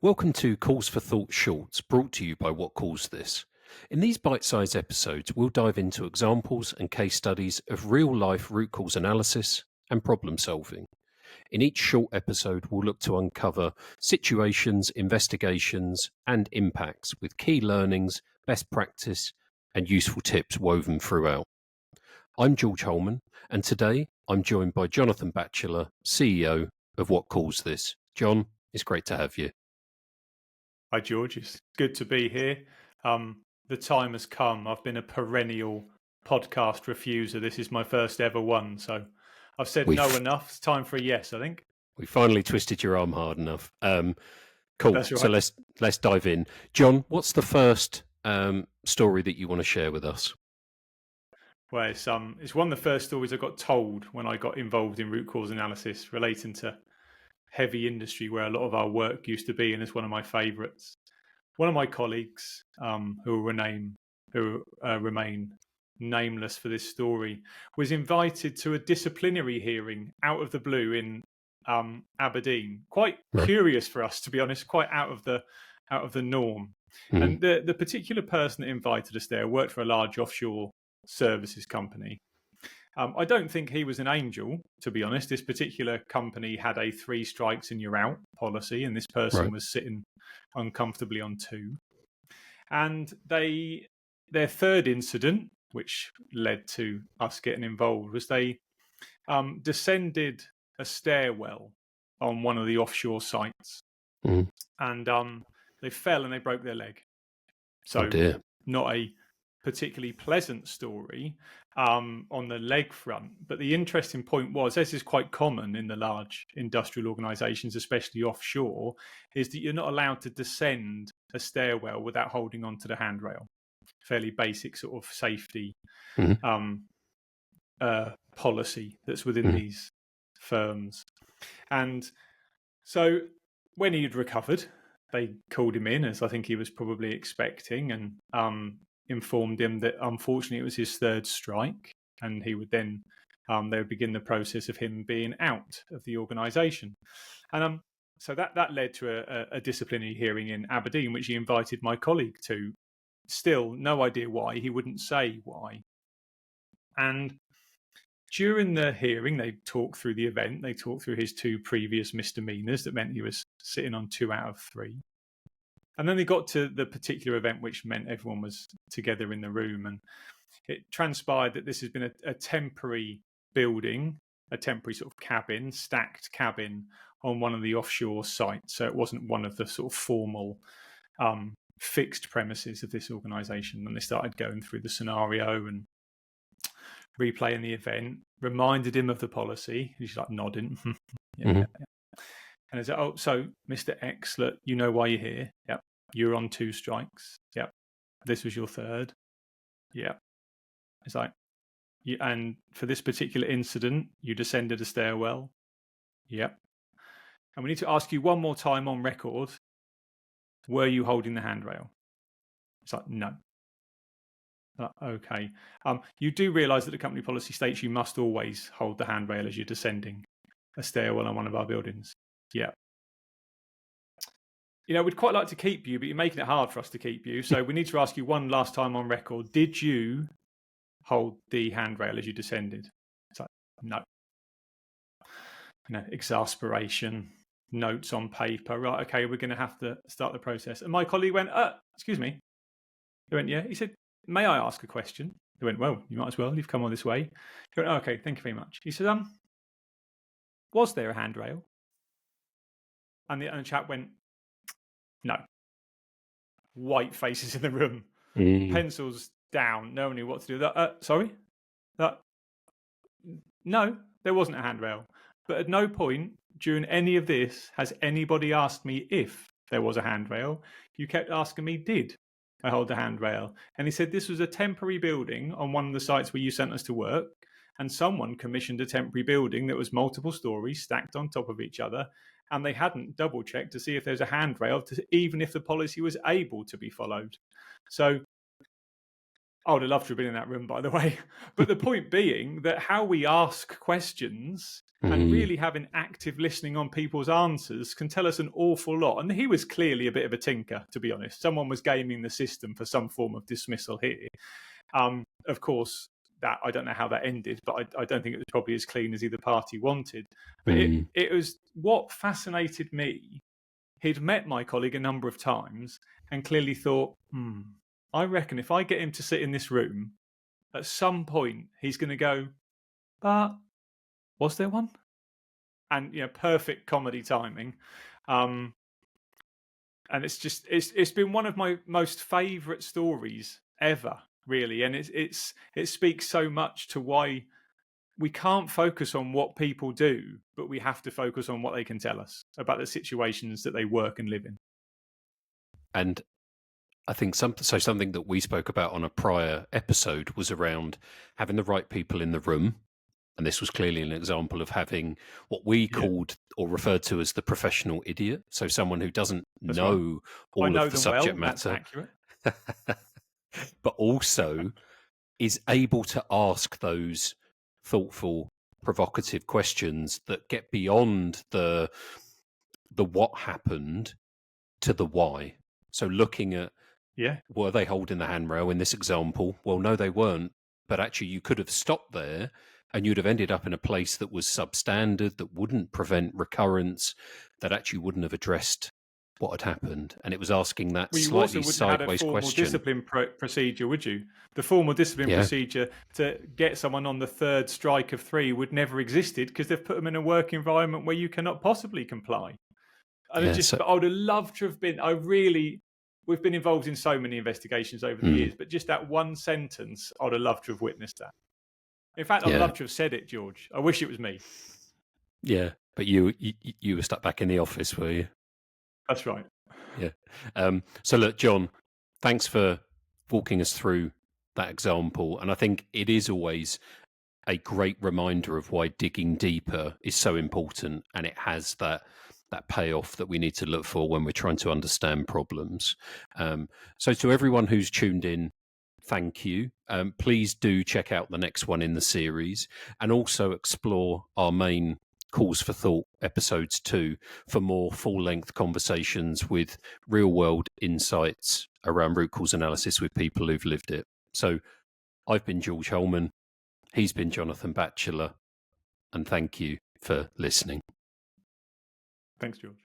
Welcome to Calls for Thought Shorts, brought to you by What Caused This. In these bite-sized episodes, we'll dive into examples and case studies of real-life root cause analysis and problem solving. In each short episode, we'll look to uncover situations, investigations, and impacts with key learnings, best practice, and useful tips woven throughout. I'm George Holman, and today I'm joined by Jonathan Batchelor, CEO of What Caused This. John, it's great to have you. Hi, George. It's good to be here. The time has come. I've been a perennial podcast refuser. This is my first ever one. So I've said no enough. It's time for a yes, I think. We finally twisted your arm hard enough. Cool. That's right. So let's dive in. John, what's the first story that you want to share with us? Well, it's one of the first stories I got told when I got involved in root cause analysis relating to heavy industry, where a lot of our work used to be, and it's one of my favourites. One of my colleagues, who remain nameless for this story, was invited to a disciplinary hearing out of the blue in Aberdeen. Quite curious for us, to be honest. Quite out of the norm. Mm-hmm. And the particular person that invited us there worked for a large offshore services company. I don't think he was an angel, to be honest. This particular company had a 3 strikes and you're out policy, and this person was sitting uncomfortably on 2. And their third incident, which led to us getting involved, was they descended a stairwell on one of the offshore sites. Mm. And they fell and they broke their leg. So not a particularly pleasant story on the leg front. But the interesting point was, this is quite common in the large industrial organisations, especially offshore, is that you're not allowed to descend a stairwell without holding onto the handrail. Fairly basic sort of safety policy that's within these firms. And so when he'd recovered, they called him in, as I think he was probably expecting, and informed him that unfortunately it was his 3rd strike, and he would then they would begin the process of him being out of the organisation. And so that led to a disciplinary hearing in Aberdeen, which he invited my colleague to. Still, no idea why. He wouldn't say why. And during the hearing, they talked through the event. They talked through his 2 previous misdemeanours that meant he was sitting on 2 out of 3. And then they got to the particular event, which meant everyone was together in the room. And it transpired that this has been a temporary building, a temporary sort of cabin, stacked cabin on one of the offshore sites. So it wasn't one of the sort of formal fixed premises of this organisation. And they started going through the scenario and replaying the event, reminded him of the policy. He's like nodding. Yeah. And it's like, oh, so Mr. X, look, you know why you're here. Yep. You're on 2 strikes. Yep. This was your 3rd. Yep. It's like, and for this particular incident, you descended a stairwell. Yep. And we need to ask you one more time on record, were you holding the handrail? It's like, no. Okay. You do realise that the company policy states you must always hold the handrail as you're descending a stairwell on one of our buildings. Yeah. We'd quite like to keep you, but you're making it hard for us to keep you. So we need to ask you one last time on record. Did you hold the handrail as you descended? It's like, no. Exasperation, notes on paper. Right, okay, we're going to have to start the process. And my colleague went, excuse me. He went, yeah. He said, may I ask a question? He went, well, you might as well. You've come all this way. He went, okay, thank you very much. He said, was there a handrail? And the chap went, no. White faces in the room, pencils down, no one knew what to do. Sorry? No, there wasn't a handrail. But at no point during any of this has anybody asked me if there was a handrail. You kept asking me, did I hold the handrail? And he said this was a temporary building on one of the sites where you sent us to work, and someone commissioned a temporary building that was multiple stories stacked on top of each other, and they hadn't double checked to see if there's a handrail, even if the policy was able to be followed. So I would have loved to have been in that room, by the way. But the point being that how we ask questions And Mm. really having active listening on people's answers can tell us an awful lot. And he was clearly a bit of a tinker, to be honest. Someone was gaming the system for some form of dismissal here. Of course, that I don't know how that ended, but I don't think it was probably as clean as either party wanted. But it was what fascinated me. He'd met my colleague a number of times and clearly thought, I reckon if I get him to sit in this room, at some point he's going to go, but was there one? And perfect comedy timing. And it's been one of my most favourite stories ever, really. And it speaks so much to why we can't focus on what people do, but we have to focus on what they can tell us about the situations that they work and live in. And I think something that we spoke about on a prior episode was around having the right people in the room. And this was clearly an example of having what we called or referred to as the professional idiot. So someone who doesn't know all of the subject matter, that's accurate. but also is able to ask those thoughtful, provocative questions that get beyond the what happened to the why. So looking at, were they holding the handrail in this example? Well, no, they weren't. But actually, you could have stopped there and you'd have ended up in a place that was substandard, that wouldn't prevent recurrence, that actually wouldn't have addressed what had happened. And it was asking that slightly sideways question. You also wouldn't have had a formal discipline procedure, would you? The formal discipline procedure to get someone on the third strike of 3 would never existed because they've put them in a work environment where you cannot possibly comply. And I would have loved to have been. We've been involved in so many investigations over the years, but just that one sentence, I would have loved to have witnessed that. In fact, I'd love to have said it, George. I wish it was me. Yeah, but you were stuck back in the office, were you? That's right. Yeah. So look, John, thanks for walking us through that example. And I think it is always a great reminder of why digging deeper is so important. And it has that payoff that we need to look for when we're trying to understand problems. So to everyone who's tuned in, thank you. Please do check out the next one in the series and also explore our main Calls for Thought episodes too for more full-length conversations with real-world insights around root cause analysis with people who've lived it. So I've been George Holman. He's been Jonathan Batchelor. And thank you for listening. Thanks, George.